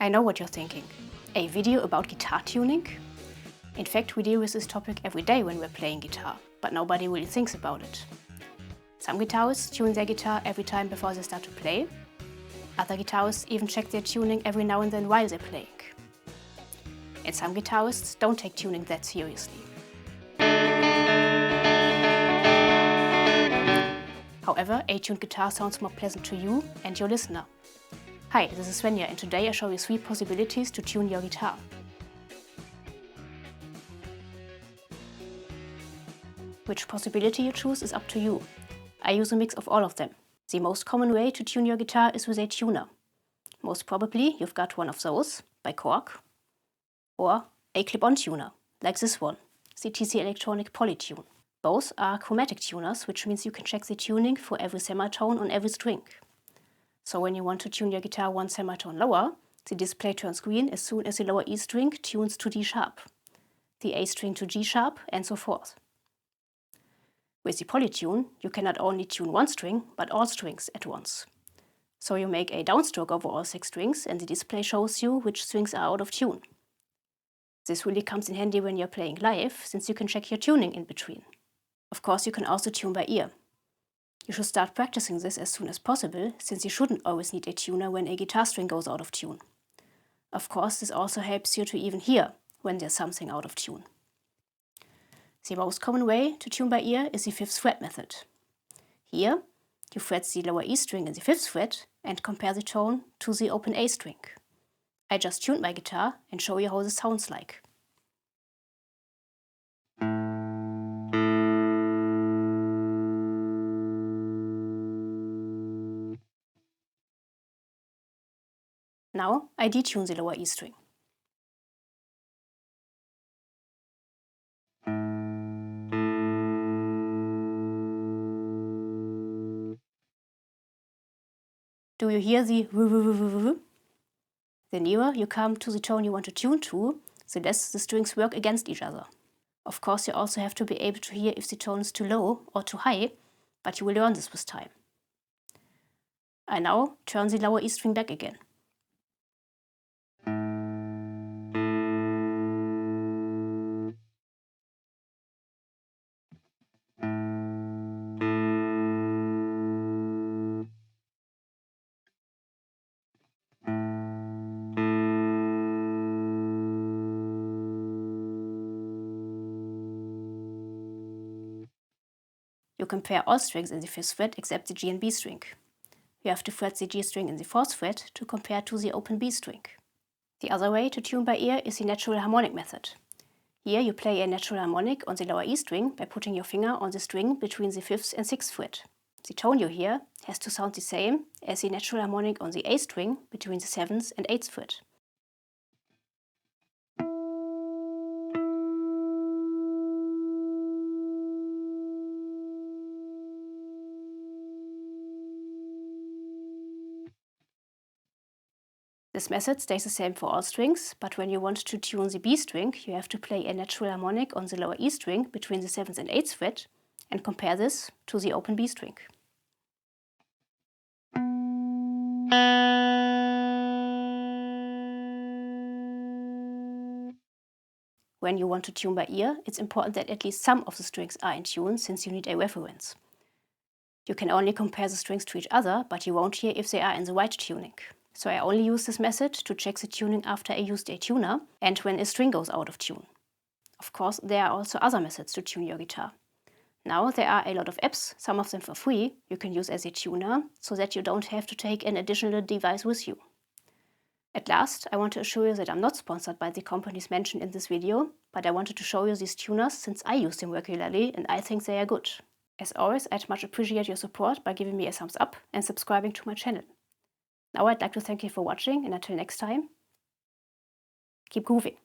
I know what you're thinking. A video about guitar tuning? In fact, we deal with this topic every day when we're playing guitar, but nobody really thinks about it. Some guitarists tune their guitar every time before they start to play. Other guitarists even check their tuning every now and then while they're playing. And some guitarists don't take tuning that seriously. However, a tuned guitar sounds more pleasant to you and your listener. Hi, this is Svenja, and today I show you 3 possibilities to tune your guitar. Which possibility you choose is up to you. I use a mix of all of them. The most common way to tune your guitar is with a tuner. Most probably you've got one of those, by Korg, or a clip-on tuner, like this one, the TC Electronic Polytune. Both are chromatic tuners, which means you can check the tuning for every semitone on every string. So when you want to tune your guitar one semitone lower, the display turns green as soon as the lower E string tunes to D sharp, the A string to G sharp, and so forth. With the Polytune, you can not only tune one string, but all strings at once. So you make a downstroke over all 6 strings and the display shows you which strings are out of tune. This really comes in handy when you're playing live, since you can check your tuning in between. Of course, you can also tune by ear. You should start practicing this as soon as possible, since you shouldn't always need a tuner when a guitar string goes out of tune. Of course, this also helps you to even hear when there's something out of tune. The most common way to tune by ear is the 5th fret method. Here, you fret the lower E string in the 5th fret and compare the tone to the open A string. I just tuned my guitar and show you how this sounds like. Now I detune the lower E string. Do you hear the v? The nearer you come to the tone you want to tune to, the less the strings work against each other. Of course, you also have to be able to hear if the tone is too low or too high, but you will learn this with time. I now turn the lower E string back again. You compare all strings in the 5th fret except the G and B string. You have to fret the G string in the 4th fret to compare to the open B string. The other way to tune by ear is the natural harmonic method. Here you play a natural harmonic on the lower E string by putting your finger on the string between the 5th and 6th fret. The tone you hear has to sound the same as the natural harmonic on the A string between the 7th and 8th fret. This method stays the same for all strings, but when you want to tune the B string, you have to play a natural harmonic on the lower E string between the 7th and 8th fret and compare this to the open B string. When you want to tune by ear, it's important that at least some of the strings are in tune, since you need a reference. You can only compare the strings to each other, but you won't hear if they are in the right tuning. So I only use this method to check the tuning after I used a tuner and when a string goes out of tune. Of course, there are also other methods to tune your guitar. Now there are a lot of apps, some of them for free, you can use as a tuner, so that you don't have to take an additional device with you. At last, I want to assure you that I'm not sponsored by the companies mentioned in this video, but I wanted to show you these tuners since I use them regularly and I think they are good. As always, I'd much appreciate your support by giving me a thumbs up and subscribing to my channel. Now I'd like to thank you for watching, and until next time, keep grooving.